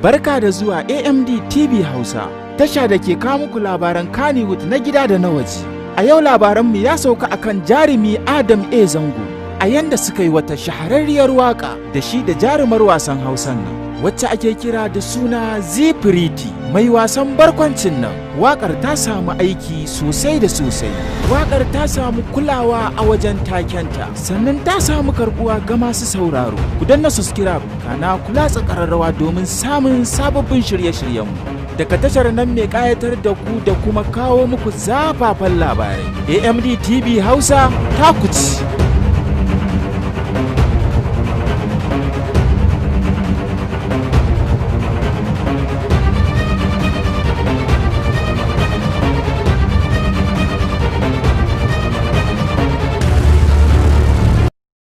Barka da zuwa AMD TV Hausa, tasha da ke kawo muku labaran Kannywood na gida da na waje. A yau labaranmu ya sauka akan jarumi Adam A. Zango, a yanda suka yi wata shahararriyar waka da shi da jarumar wasan Hausan nan, wacce ake kira da suna Zifiriti. Mai wasan barkwancin nan, waƙar ta samu aiki sosai da sosai. Waƙar ta samu kulawa a wajen takenta, sannan ta samu karbuwa ga masu sauraro. Ku danna subscribe kana kula tsakararrawa domin samun sababbin shirye-shiryenmu daga tashar nan mai ƙayatar da ku da kuma kawo muku zafafan labarai. AMD TV Hausa ta kuci.